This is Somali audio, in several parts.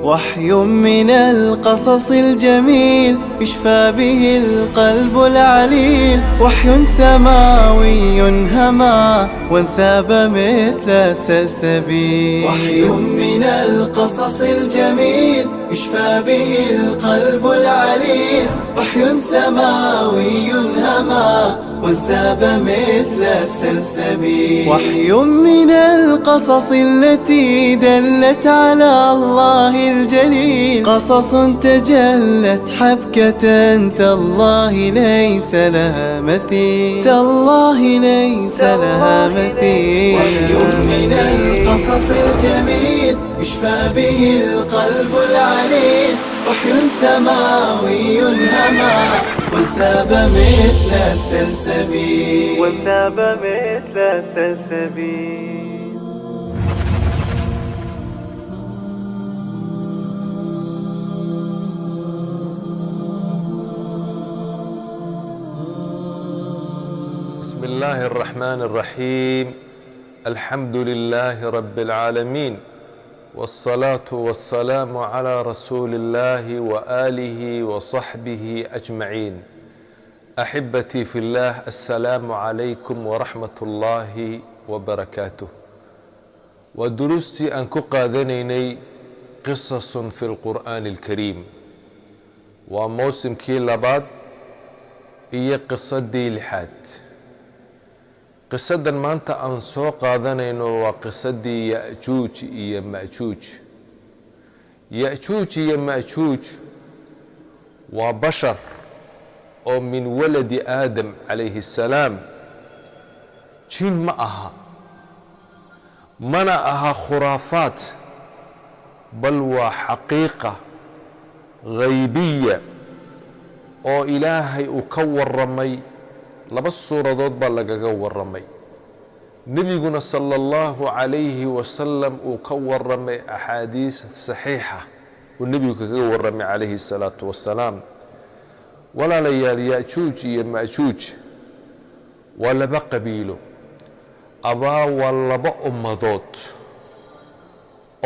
وحي من القصص الجميل يشفى به القلب العليل، وحي سماوي هما وانساب مثل السلسبيل. وحي من القصص الجميل يشفى به القلب العليل، وحي سماوي هما وانساب مثل السلسبيل. وحي من القصص التي دلت على الله الجليل، قصص تجلت حبكة تالله ليس لها مثيل، تالله ليس لها مثيل. وحي من القصص الجميل يشفى به القلب العليل، وحي سماوي هما وانساب مثل السلسبيل، وانساب مثل السلسبيل. بسم الله الرحمن الرحيم. الحمد لله رب العالمين، والصلاة والسلام على رسول الله وآله وصحبه أجمعين. أحبتي في الله، السلام عليكم ورحمة الله وبركاته. ودروستي أنكو قادنيني قصص في القرآن الكريم، وموسم كي لباد إيا قصدي لحاد. qisadan maanta aan soo qaadanayno waa qisadii ya'juuj iyo ma'juuj. ya'juuj iyo ma'juuj waa bashar oo min waladi aadam calayhi assalaam. jin ma aha, mana aha khuraafaat, bal waa xaqiiqa ghaybiya oo ilaahay uu ka warramay. laba suuradood baa lagaga warramay. nebiguna sala allahu calayhi wasalam uu ka warramay axaadiis saxiixa uu nebigu kaga warramay calayhi salaatu wassalaam. walaalayaal, ya'juuj iyo ma'juuj waa laba qabiilo abaa waa laba ummadood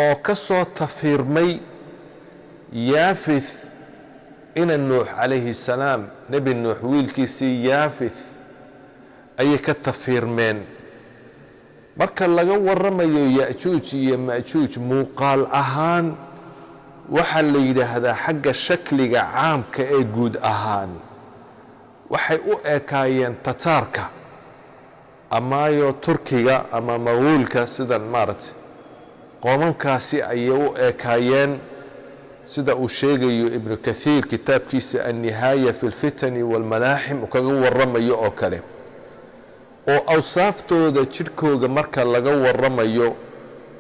oo ka soo tafiirmay yaafith ina nuux calayhi salaam. nebi nuux wiilkiisii yaafith ayay ka tafiirmeen. marka laga warramayo ya'juuj iyo ma'juuj muuqaal ahaan waxaa la yidhaahdaa xagga shakliga caamka ee guud ahaan waxay u ekaayeen tataarka amaayo turkiga ama maguulka, sidan maaragtay qoomankaasi ayay u ekaayeen, sida uu sheegayo ibnu kathiir kitaabkiisa annihaaya fi lfitani waalmalaaxim uu kaga warramayo oo kale. oo awsaaftooda jidhkooga marka laga warramayo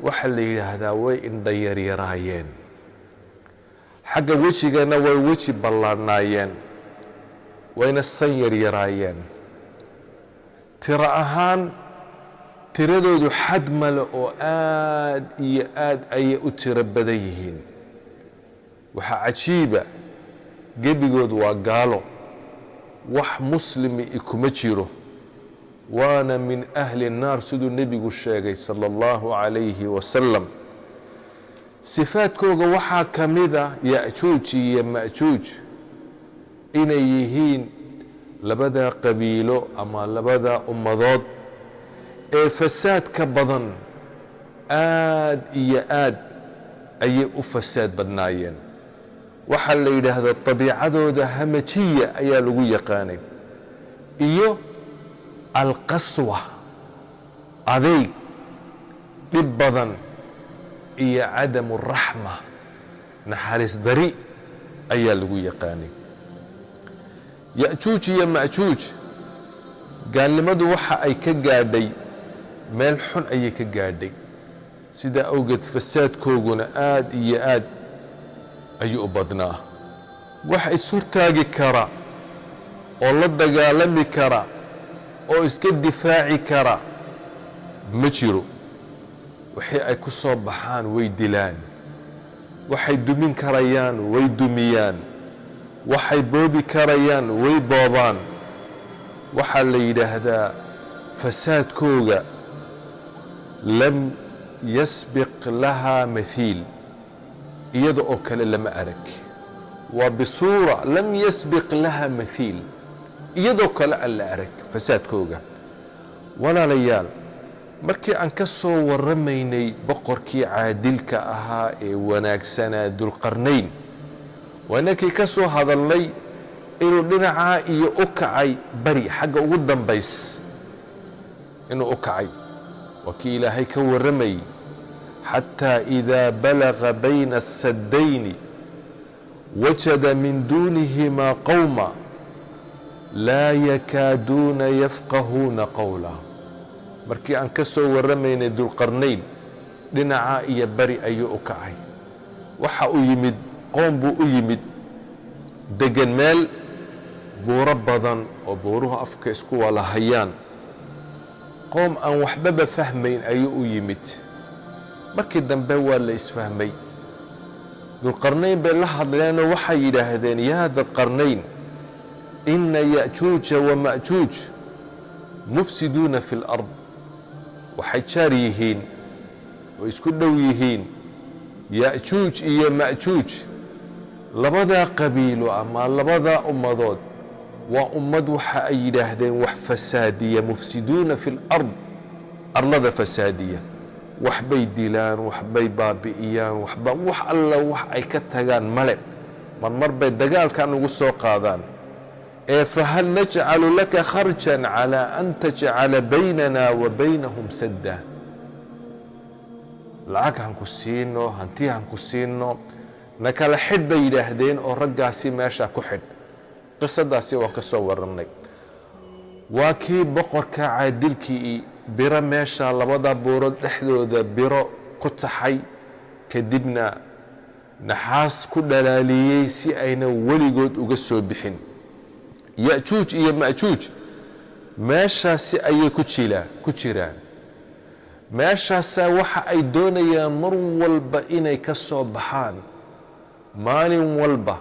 waxaa la yidhaahdaa way indha yaryaraayeen, xagga wejigana way weji ballaanaayeen, wayna san yaryaraayeen. tiro ahaan tiradoodu xad male oo aad iyo aad ayay u tiro badan yihiin. waxaa cajiiba, gebigood waa gaalo, wax muslimi ikuma jiro, waana min ahli الnaar siduu nebigu sheegay sala allahu calayhi wasalam. sifaadkooga waxaa ka mida ya'juuj iyo ma'juuj inay yihiin labada qabiilo ama labada ummadood ee fasaadka badan. aad iyo aad ayay u fasaad badnaayeen. waxaa la yidhaahdaa dabiicadooda hamajiya ayaa lagu yaqaanay, iyo alqaswa, adeyg, dhib badan, iyo cadamu raxma, naxariis dari ayaa lagu yaqaanay. ya'juuj iyo ma'juuj gaalnimadu waxa ay ka gaadhay meel xun ayay ka gaadhay. sidaa awgeed fasaadkooguna aad iyo aad ayuu u badnaa. wax ishortaagi kara oo la dagaalami kara oo iska difaaci kara ma jiro. wixii ay ku soo baxaan way dilaan, waxay dumin karayaan way dumiyaan, waxay boobi karayaan way boobaan. waxaa la yidhaahdaa fasaadkooga lam yasbiq lahaa mathiil. iyada oo kale lama arag waa bisuura lam yasbiq laha mathiil iyadoo kale aan la arag fasaadkooga walaalayaal markii aan ka soo warramaynay boqorkii caadilka ahaa ee wanaagsanaa dulqarnayn waanakii ka soo hadalnay inuu dhinacaa iyo u kacay bari xagga ugu dambays inuu u kacay waa kii ilaahay ka warramayey xataa idaa balaga bayna asaddayni wajada min duunihimaa qowma laa yakaaduuna yafqahuuna qowla markii aan ka soo warramaynay dulqarnayn dhinacaa iyo bari ayuu u kacay waxa uu yimid qoom buu u yimid degan meel buuro badan oo buuruhu afka isku wala hayaan qoom aan waxbaba fahmayn ayuu u yimid markii dambe waa la isfahmay dulqarnayn bay la hadleenoo waxay yidhaahdeen yaa dalqarnayn ina ya'juuja wama'juuj mufsiduuna fi lard waxay jaar yihiin oo isku dhow yihiin ya'juuj iyo ma'juuj labadaa qabiilo ama labadaa ummadood waa ummad waxa ay yidhaahdeen wax fasaadiya mufsiduuna fi lard arlada fasaadiya waxbay dilaan waxbay baabi'iyaan wax alla wax ay ka tagaan male marmar bay dagaalkan ugu soo qaadaan ee fahal najcalu laka kharjan calaa an tajcala baynana wa baynahum sadda lacag han ku siino hanti han ku siino na kala xidh bay yidhaahdeen oo raggaasi meesha ku xidh qisadaasi waan ka soo warramnay waa kii boqorka caadilkii biro meesha labada buurood dhexdooda biro ku taxay kadibna naxaas ku dhalaaliyey si ayna weligood uga soo bixin ya'juuj iyo ma'juuj meeshaasi ayay ku jiraan meeshaasaa waxa ay doonayaan mar walba inay ka soo baxaan maalin walba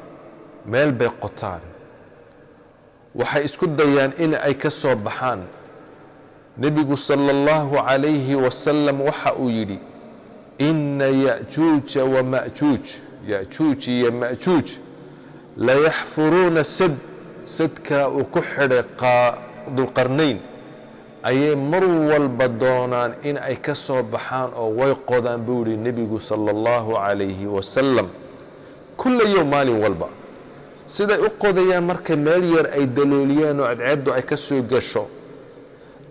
meel bay qotaan waxay isku dayaan in ay ka soo baxaan nebigu sala allahu calayhi wasalam waxa uu yidhi ina ya'juuja wama'juuj ya'juuj iyo ma'juuj layaxfuruuna sadkaa uu ku xidhay dulqarnayn ayay mar walba doonaan in ay ka soo baxaan oo way qodaan buu yidhi nebigu sala allahu calayhi wasalam kulla yowm maalin walba siday u qodayaan marka meel yar ay dalooliyaan oo cadceeddu ay ka soo gasho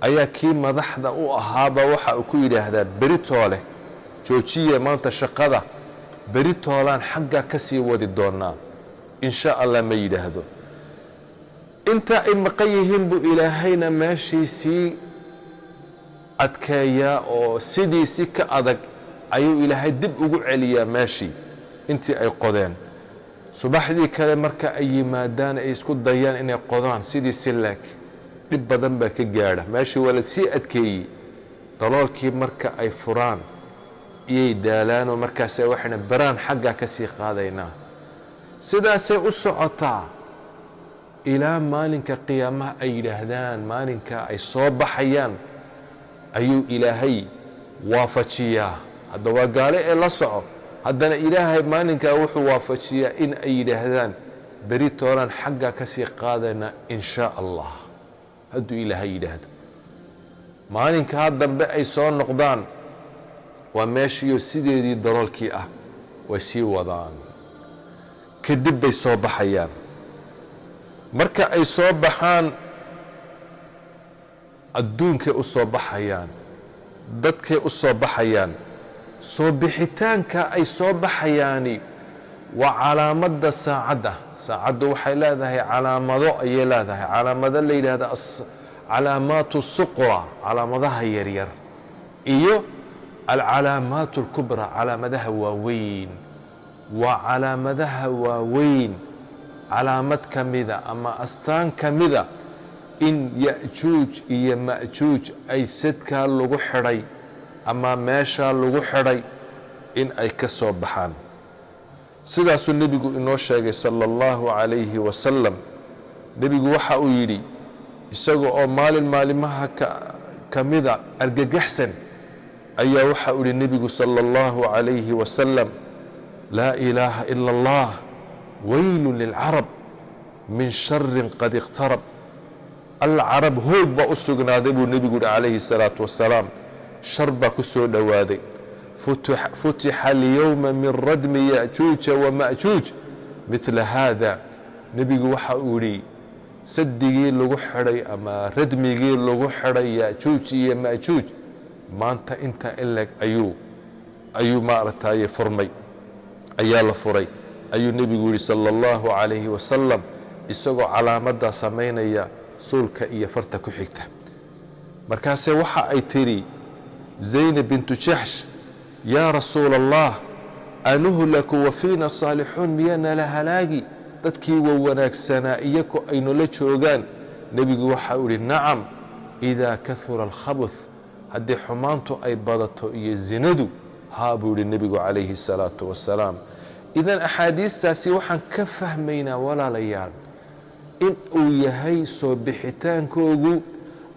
ayaa kii madaxda u ahaaba waxa uu ku yidhaahdaa beritoole joojiya maanta shaqada beritoolaan xaggaa ka sii wadi doonaa in sha allah ma yidhaahdo intaa ay maqan yihiin buu ilaahayna meeshii sii adkeeyaa oo sidii si ka adag ayuu ilaahay dib ugu celiyaa meeshii intii ay qodeen subaxdii kale marka ay yimaadaan ay isku dayaan inay qodaan sidii si leeg dhib badan baa ka gaadha meeshii waa la sii adkeeyey daloolkii marka ay furaan iyay daalaanoo markaasay waxayna baraan xaggaa ka sii qaadaynaa sidaasay u socotaa ilaa maalinka qiyaamaha ay yidhaahdaan maalinka ay soo baxayaan ayuu ilaahay waafajiyaa hadda waa gaale ee la soco haddana ilaahay maalinkaa wuxuu waafajiyaa in ay yidhaahdaan beri toolaan xaggaa ka sii qaadayna in shaa allah hadduu ilaahay yidhaahdo maalinkaa dambe ay soo noqdaan waa meeshiiyo sideedii daloolkii ah way sii wadaan kadib bay soo baxayaan marka ay soo baxaan adduunkay u soo baxayaan dadkay u soo baxayaan soo bixitaanka ay soo baxayaani waa calaamadda saacadda saacaddu waxay leedahay calaamado ayay leedahay calaamado la yidhaahda calaamaatu suqra calaamadaha yaryar iyo alcalaamaatu alkubra calaamadaha waaweyn waa calaamadaha waaweyn calaamad ka mida ama astaan ka mida in ya'juuj iyo ma'juuj ay sadkaa lagu xidhay ama meeshaa lagu xidhay in ay ka soo baxaan sidaasuu nebigu inoo sheegay sala allahu calayhi wasalam nebigu waxa uu yidhi isaga oo maalin maalimaha ka mida argagaxsan ayaa waxa uu yidhi nebigu sala allahu calayhi wasalam laa ilaaha ila allah waylu lilcarab min sharin qad iqtarab. alcarab hoog baa u sugnaaday buu nebigu yihi calayhi الsalaatu wasalaam, shar baa ku soo dhowaaday. futixa alyowma min radmi ya'juuja wama'juuj midla haada. nebigu waxa uu yidhi sadigii lagu xidhay ama radmigii lagu xidhay ya'juuj iyo ma'juuj maanta intaa in leg ayuu maaragtaaye furmay, ayaa la furay ayuu nebigu yihi salى اllahu calayhi wasalam, isagoo calaamaddaa samaynaya suulka iyo farta ku xigta. markaase waxa ay tidhi zaynab bintu jaxsh, yaa rasuula allah anuhlaku wa fiina saalixuun, miyaana la halaagi dadkii wa wanaagsanaa iyagoo aynula joogaan? nebigu waxa uu yihi nacam, idaa kahura alkhabuth, haddii xumaantu ay badato iyo zinadu, haa buu yihi nebigu calayhi الsalaatu wasalaam. idan axaadiistaasi waxaan ka fahmaynaa walaalayaal in uu yahay soo bixitaankoogu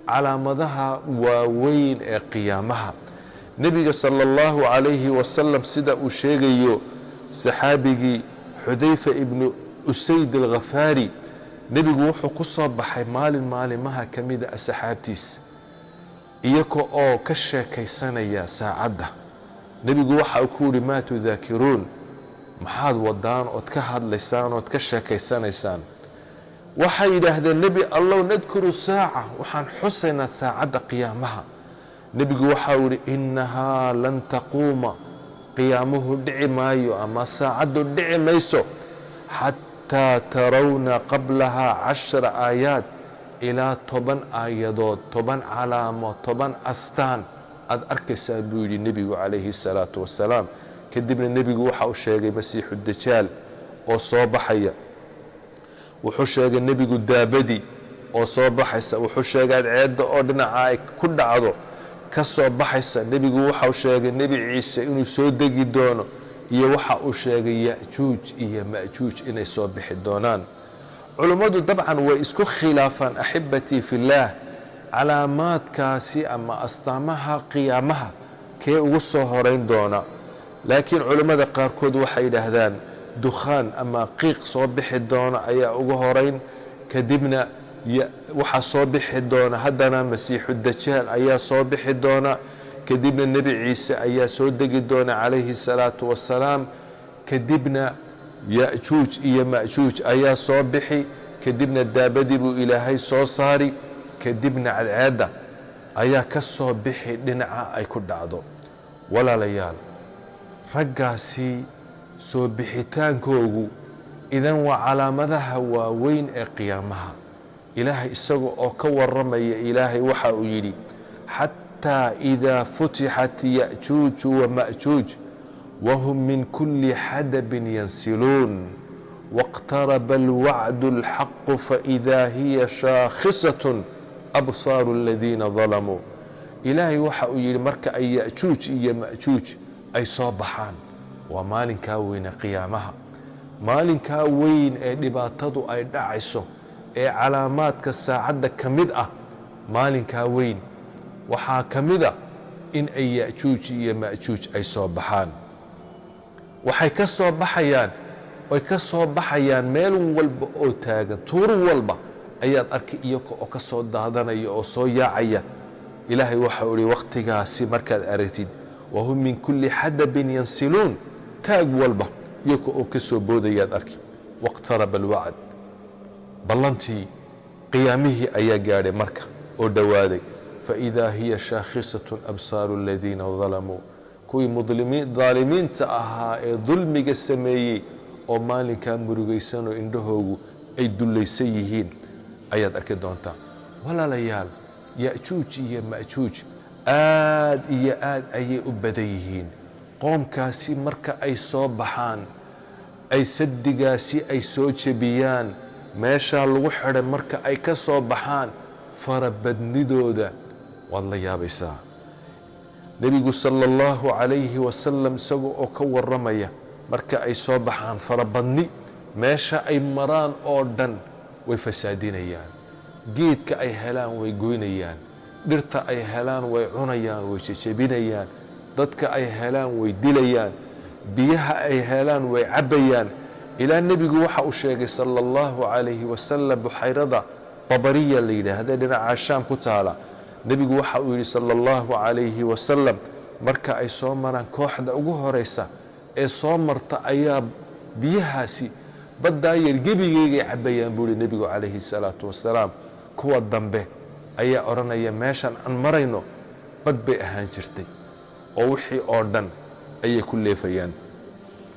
calaamadaha waaweyn ee qiyaamaha. nebiga salى اllahu calayhi wasalam sida uu sheegayo saxaabigii xudayfa ibnu usayd alghafaari, nebigu wuxuu ku soo baxay maalin maalimaha ka mida asxaabtiis iyaga oo ka sheekaysanaya saacadda. nebigu waxa uu ku yihi maa tudaakiruun, maxaad wadaan ood ka hadlaysaan ood ka sheekaysanaysaan? waxay yidhaahdeen nebi allow nadkuru saaca, waxaan xusaynaa saacadda qiyaamaha. nebigu waxa uu yihi innahaa lan taquuma, qiyaamuhu dhici maayo ama saacaddu dhici mayso xataa tarawna qablahaa 10 aayaad, ilaa 10 aayadood, 10 calaamo, 10 astaan aad arkaysaa buu yidhi nebigu calayhi الsalaatu wasalaam. kadibna nebigu waxa uu sheegay masiixu dajaal oo soo baxaya, wuxuu sheegay nebigu daabadii oo soo baxaysa, wuxuu sheegay cadceedda oo dhinaca ay ku dhacdo ka soo baxaysa. nebigu waxau sheegay nebi ciise inuu soo degi doono, iyo waxa uu sheegay ya'juuj iyo ma'juuj inay soo bixi doonaan. culummadu dabcan way isku khilaafaan axibatii fillaah, calaamaadkaasi ama astaamaha qiyaamaha kee ugu soo horayn doona. laakiin culummada qaarkood waxay yidhaahdaan dukhaan ama qiiq soo bixi doona ayaa ugu horayn, kadibna waxaa soo bixi doona haddana masiixu dajaal ayaa soo bixi doona, kadibna nebi ciise ayaa soo degi doona calayhi الsalaatu wasalaam, kadibna ya'juuj iyo ma'juuj ayaa soo bixi, kadibna daabadii buu ilaahay soo saari, kadibna cadceedda ayaa ka soo bixi dhinaca ay ku dhacdo. walaalayaal, raggaasi soo bixitaankoogu idan waa calaamadaha waaweyn ee qiyaamaha. ilaahay isaga oo ka warramaya, ilaahay waxa uu yidhi xataa idaa futixat ya'juuju wama'juuj wahum min kulli xadabin yansiluun wاqtaraba alwacdu اlxaqu faidaa hiya shaakhisatun absaaru aladiina dalamuu. ilaahay waxa uu yidhi marka ay ya'juuj iyo ma'juuj ay soo baxaan, waa maalinkaa weyne qiyaamaha, maalinkaa weyn ee dhibaatadu ay dhacayso, ee calaamaadka saacadda ka mid ah. maalinkaa weyn waxaa ka mida in ay ya'juuj iyo ma'juuj ay soo baxaan. waxay ka soo baxayaan, way ka soo baxayaan meel walba oo taagan, tuur walba ayaad arki iyaga oo ka soo daadanaya oo soo yaacaya. ilaahay waxa uu ihi wakhtigaasi markaad aragtid, wahum min kulli xadabin yansiluun, taag walba iyaga oo ka soo boodayaad arki. wاqtaraba alwacd, ballantii qiyaamihii ayaa gaadhay marka oo dhowaaday. faidaa hiya shaakhisatun absaaru aladiina dalamuu, kuwii daalimiinta ahaa ee dulmiga sameeyey oo maalinkaa murugaysanoo indhahoogu ay dullaysan yihiin ayaad arki doontaa. walaalayaal, ya'juuj iyo ma'juuj aad iyo aad ayay u badan yihiin. qoomkaasi marka ay soo baxaan, ay sadigaasi ay soo jebiyaan, meeshaa lagu xidhay marka ay ka soo baxaan, farabadnidooda waad la yaabaysaa. nebigu salى اllahu calayhi wasalam isaga oo ka warramaya marka ay soo baxaan farabadni, meesha ay maraan oo dhan way fasaadinayaan, geedka ay helaan way goynayaan, dhirta ay helaan way cunayaan, way jejebinayaan, dadka ay helaan way dilayaan, biyaha ay helaan way cabbayaan ilaa nebigu waxa uu sheegay sala allahu calayhi wasalam buxayrada tabariya la yidhaahda dhinaca shaam ku taala nebigu waxa uu yidhi sala allahu calayhi wasalam marka ay soo maraan kooxda ugu horaysa ee soo marta ayaa biyahaasi baddaa yar gebigeygay cabbayaan buu yihi nebigu calayhi salaatu wasalaam kuwa dambe ayaa odhanaya meeshan aan marayno bad bay ahaan jirtay oo wixii oo dhan ayay ku leefayaan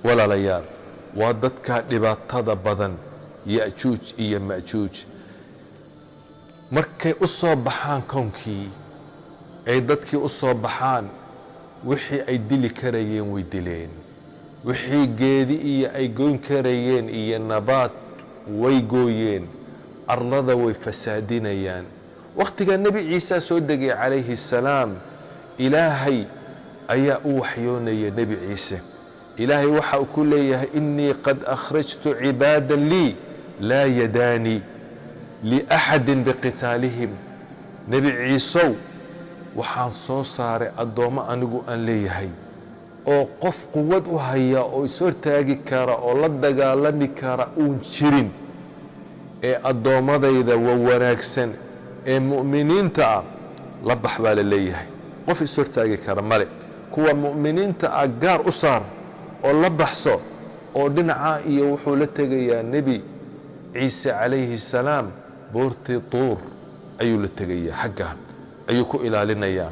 walaalayaal waa dadka dhibaatada badan ya'juuj iyo ma'juuj markay u soo baxaan kownkii ay dadkii u soo baxaan wixii ay dili karayeen way dileen wixii geedi iyo ay goyn karayeen iyo nabaad way gooyeen arlada way fasaadinayaan wakhtigaa nebi ciisa soo degay calayhi salaam ilaahay ayaa u waxyoonaya nebi ciise ilaahay waxa uu ku leeyahay innii qad akhrajtu cibaadan lii laa yadaanii liaxadin biqitaalihim nebi ciisow waxaan soo saaray addoommo anigu aan leeyahay oo qof quwad u haya oo ishortaagi kara oo la dagaalami kara uun jirin ee addoommadayda waa wanaagsan ee mu'miniinta ah la bax baa la leeyahay qof ishortaagi kara male kuwa mu'miniinta ah gaar u saar oo la baxso oo dhinaca iyo wuxuu la tegayaa nebi ciise calayhi salaam buurtii tuur ayuu la tegayaa xagga ayuu ku ilaalinayaa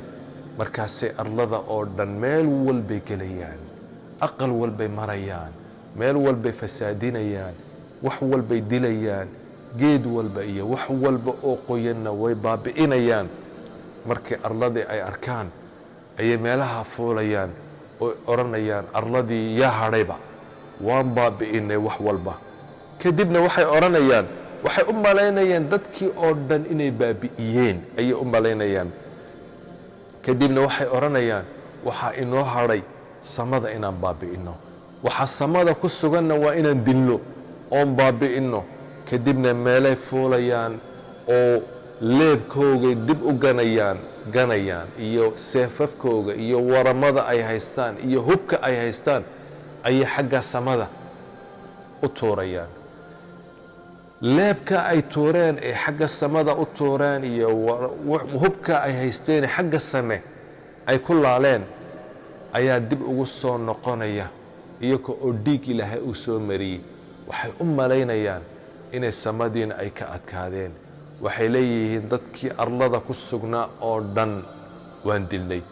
markaasay arlada oo dhan meel walbay gelayaan aqal walbay marayaan meel walbay fasaadinayaan wax walbay dilayaan geed walba iyo wax walba oo qoyanna way baabi'inayaan markii arladii ay arkaan ayay meelaha fuulayaan oo odhanayaan arladii yaa hadhayba waan baabi'inay wax walba kadibna waxay odhanayaan waxay u malaynayaan dadkii oo dhan inay baabi'iyeen ayay u malaynayaan kadibna waxay odhanayaan waxaa inoo hadhay samada inaan baabi'inno waxa samada ku suganna waa inaan dilno oon baabi'inno kadibna meelay fuulayaan oo leebkoogay dib u ganayaan iyo seefafkooga iyo waramada ay haystaan iyo hubka ay haystaan ayay xagga samada u tuurayaan leebka ay tuureen ee xagga samada u tuureen iyo hubka ay haysteen xagga same ay ku laaleen ayaa dib ugu soo noqonaya iyaga oo dhiig ilaahay uu soo mariyey waxay u malaynayaan inay samadiina ay ka adkaadeen waxay leeyihiin dadkii arlada ku sugnaa oo dhan waan dilnay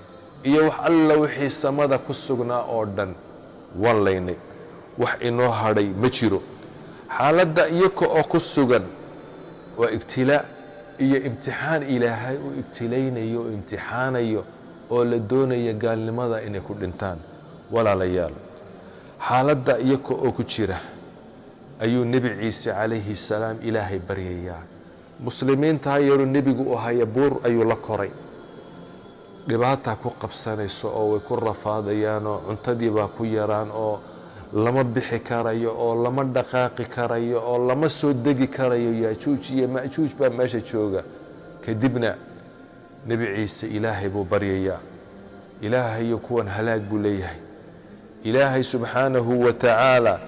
iyo wax alla wixii samada ku sugnaa oo dhan waan laynay wax inoo hadhay ma jiro xaaladda iyaga oo ku sugan waa ibtilaa iyo imtixaan ilaahay uu ibtilaynayo oo imtixaanayo oo la doonaya gaalnimada inay ku dhintaan walaalayaal xaaladda iyaga oo ku jira ayuu nebi ciise calayhi salaam ilaahay baryayaa muslimiinta hayeeru nebigu u haya buur ayuu la koray dhibaataa ku qabsanayso oo way ku rafaadayaanoo cuntadii baa ku yaraan oo lama bixi karayo oo lama dhaqaaqi karayo oo lama soo degi karayo yaajuuj iyo ma'juuj baa meesha jooga kadibna nebi ciise ilaahay buu baryayaa ilaahayo kuwan halaag buu leeyahay ilaahay subxaanahu wa tacaala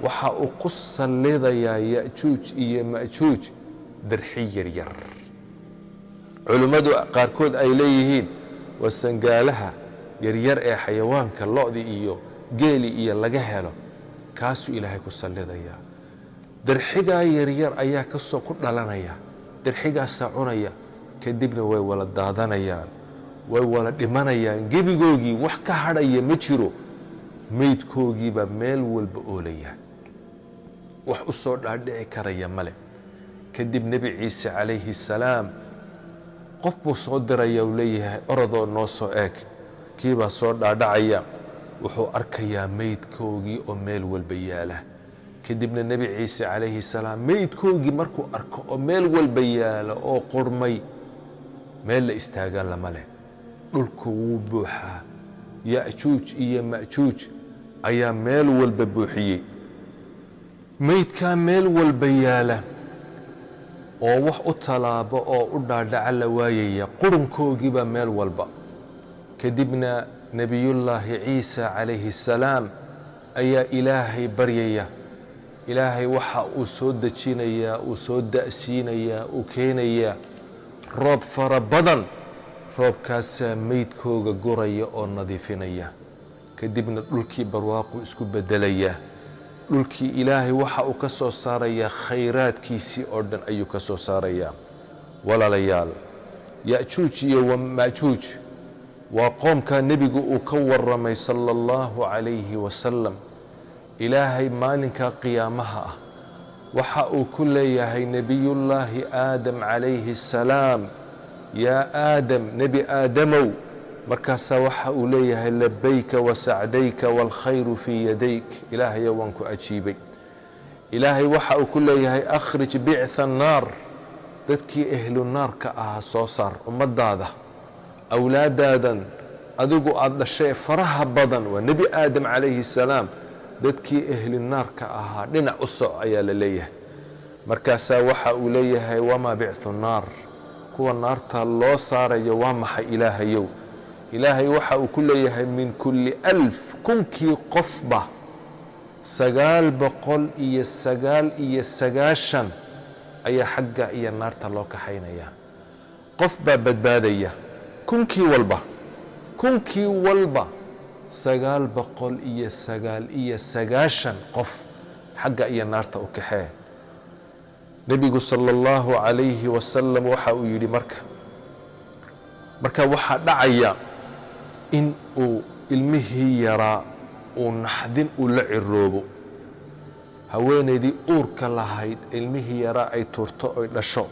waxa uu ku sallidayaa ya'juuj iyo ma'juuj darxi yaryar culimmadu qaarkood ay leeyihiin waa sangaalaha yaryar ee xayawaanka lo'di iyo geeli iyo laga helo kaasuu ilaahay ku sallidayaa darxigaa yaryar ayaa ka soo ku dhalanaya darxigaasaa cunaya kadibna way wala daadanayaan way wala dhimanayaan gebigoogii wax ka hadhaya ma jiro meydkoogiibaa meel walba oolaya wax u soo dhaadhici karaya male kadib nebi ciise calayhi salaam qof buu soo diraya uu leeyahay orodoo noo soo eeg kiibaa soo dhaadhacaya wuxuu arkayaa meydkoogii oo meel walba yaala kadibna nebi ciise calayhi salaam meydkoogii markuu arko oo meel walba yaala oo qurmay meel la istaaga lama leh dhulku wuu buuxaa ya'juuj iyo ma'juuj ayaa meel walba buuxiyey meydkaa meel walba yaala oo wax u talaabo oo u dhaadhaca la waayaya qurunkoogii meel walba kadibna nebiyullaahi ciisa calayhi salaam ayaa ilaahay baryaya. ilaahay waxa uu soo dejinayaa, uu soo da'siinayaa, uu keenayaa roob fara badan. roobkaasaa meydkooga guraya oo nadiifinaya. kadibna dhulkii barwaaqu isku beddelaya. dhulkii ilaahay waxa uu ka soo saarayaa khayraadkiisii oo dhan ayuu ka soo saarayaa. walaalayaal, ya'juuj iyo ma'juuj waa qoomkaa nebigu uu ka warramay sala allahu calayhi wasalam. ilaahay maalinka qiyaamaha ah waxa uu ku leeyahay nebiyullaahi aadam calayhi assalaam, yaa aadam, nebi aadamow. markaasaa waxa uu leeyahay labayka wasacdayka waalkhayru fii yadayk. ilaahayo waan ku ajiibay. ilaahay waxa uu ku leeyahay akhrij bictha annaar, dadkii ehlu naarka ahaa soo saar ummaddaada, awlaadaadan adigu aada dhashay faraha badan. waa nebi aadam calayhi assalaam. dadkii ehli naarka ahaa dhinac u soc ayaa la leeyahay. markaasaa waxa uu leeyahay wamaa bicthu nnaar, kuwa naarta loo saarayo waa maxay ilaahayow? ilaahay waxa uu ku leeyahay min kulli 1000 kunkii qofba 999 ayaa xagga iyo naarta loo kaxaynaya. qof baa badbaadaya kunkii walba 999 qof xagga iyo naarta u kaxee. nebigu sala allahu calayhi wasalam waxa uu yidhi marka waxaa dhacaya in uu ilmihii yaraa uu naxdin uu la ciroobo. haweenaydii uurka lahayd ilmihii yaraa ay turto oy dhasho.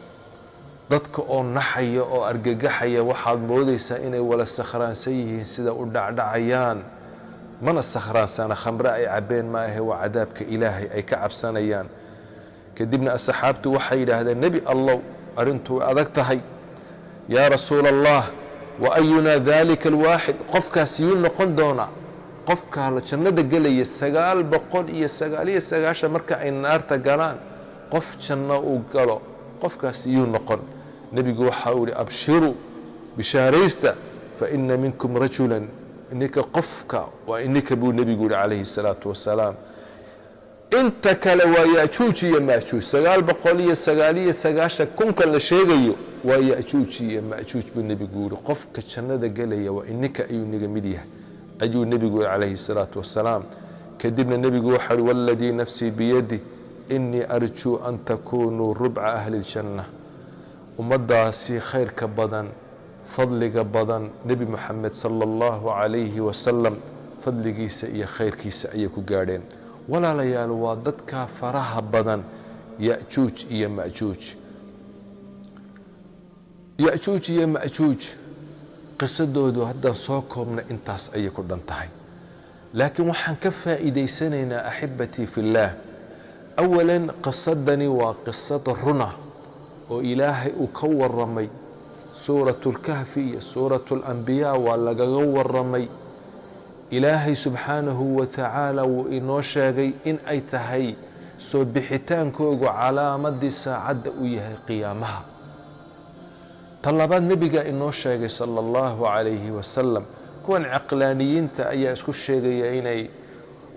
dadka oo naxaya oo argagaxaya waxaad moodaysaa inay wala sakhraansan yihiin sida u dhacdhacayaan. mana sakhraansana, khamre ay cabbeen ma ahe, waa cadaabka ilaahay ay ka cabsanayaan. kadibna asxaabtu waxay yidhaahdeen nebi allow, arrintuu adag tahay. yaa rasuula allah, wa ayunaa daalika alwaaxid, qofkaas yuu noqon doonaa? qofkaa la jannada gelaya 999 marka ay naarta galaan, qof janno uu galo, qofkaas yuu noqon? nebigu waxa uu yihi abshiruu, bishaaraysta, fa ina minkum rajulan, ininka qofka waa ininka buu nebigu yihi calayhi الsalaatu wasalaam. inta kale waa ya'juuj iyo ma'juuj. 999 kunkan la sheegayo waa ya'juuj iyo ma'juuj buu nebigu yihi. qofka jannada gelaya waa ininka ayuu niga mid yahay ayuu nebigu yihi calayhi الsalaatu wasalaam. kadibna nebigu waxa uhi waladii nafsii biyadi inii arjuu an takunuu rubca ahli اljanna. ummaddaasi khayrka badan, fadliga badan, nebi moxamed sala allahu calayhi wasalam fadligiisa iyo khayrkiisa ayay ku gaadheen. walaalayaal, waa dadka faraha badan ya'juuj iyo ma'juuj. ya'juuj iyo ma'juuj qisadoodu haddaan soo koobna intaas ayay ku dhan tahay. laakiin waxaan ka faa'iidaysanaynaa axibatii fi اllaah. awalan, qisadani waa qisada runa oo ilaahay uu ka warramay. suuratu اlkahfi iyo suuratu اlanbiyaa waa lagaga warramay. ilaahay subxaanahu wa tacaala wuu inoo sheegay in ay tahay soo bixitaankoogu calaamadii saacadda uu yahay qiyaamaha. ta labaad, nebigaa inoo sheegay sala allahu calayhi wasalam. kuwan caqlaaniyiinta ayaa isku sheegaya inay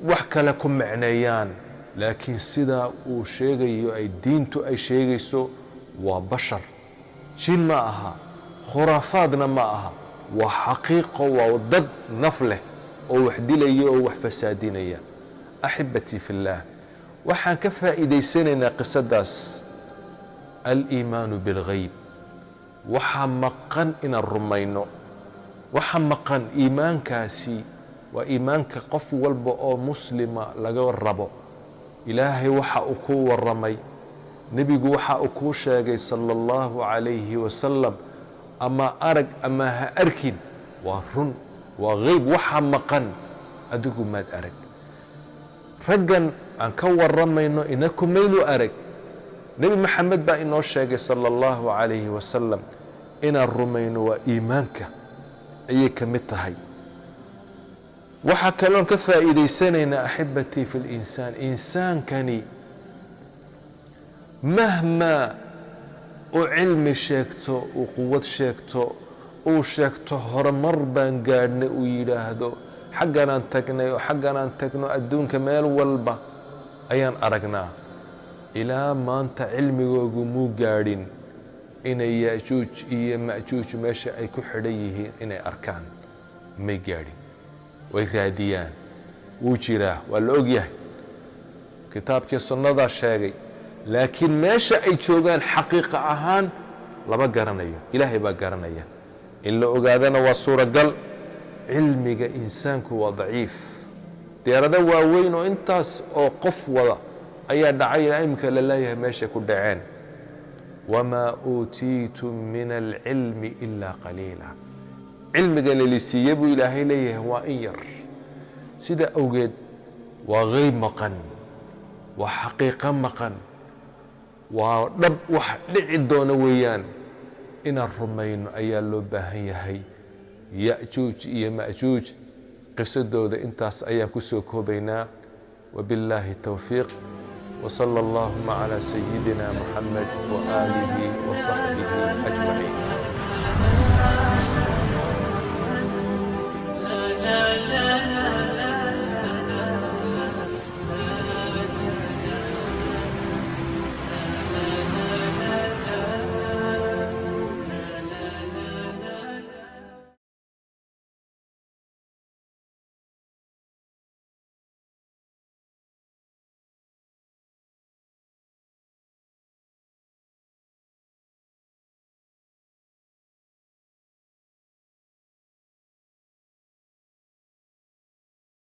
wax kale ku macneeyaan, laakiin sidaa uu sheegayo ay diintu ay sheegayso waa bashar, jin ma aha, khuraafaadna ma aha, waa xaqiiqo, waa dad naf leh oo wax dilaya oo wax fasaadinaya. axibatii fi اllaah, waxaan ka faa'iidaysanaynaa qisadaas aliimaanu biاlghayb. waxaa maqan inaan rumayno, waxa maqan iimaankaasi waa iimaanka qof walba oo muslima laga rabo. ilaahay waxa uu kuu warramay, nebigu waxa uu kuu sheegay sala allahu calayhi wasalam. ama arag ama ha arkin, waa run, waa hayb. waxa maqan adigu maad arag. raggan aan ka warramayno inaku maynu arag. nebi maxamed baa inoo sheegay sala allahu calayhi wasalam. inaan rumayno waa iimaanka ayay ka mid tahay. waxaa kaloon ka faa'iidaysanaynaa axibatii fi linsaan. insaankani mahmaa uu cilmi sheegto, uu quwad sheegto, uu sheegto horumar baan gaadhnay, uu yidhaahdo xagganaan tagnay oo xagganaan tagno adduunka meel walba ayaan aragnaa ilaa maanta cilmigoogu muu gaadhin inay yaajuuj iyo maajuuj meesha ay ku xidhan yihiin inay arkaan may gaadhin way raadiyaan wuu jiraa waa la og yahay kitaabkii sunnadaa sheegay laakiin meesha ay joogaan xaqiiqa ahaan lama garanayo ilaahay baa garanaya in la ogaadana waa suuragal cilmiga insaanku waa daciif diyaarado waaweyn oo intaas oo qof wada ayaa dhacay ilaa imika la leeyahay meeshay ku dhaceen wamaa uutiitum min alcilmi ilaa qaliila cilmiga lalisiiye buu ilaahay leeyahay waa in yar sida awgeed waa qayb maqan waa xaqiiqo maqan waa dhab wax dhici doona weeyaan inaan rumayno ayaa loo baahan yahay ya'juuj iyo ma'juuj qisadooda intaas ayaan ku soo koobaynaa wabillaahi tawfiiq وصلى اللهم على سيدنا محمد وآله وصحبه أجمعين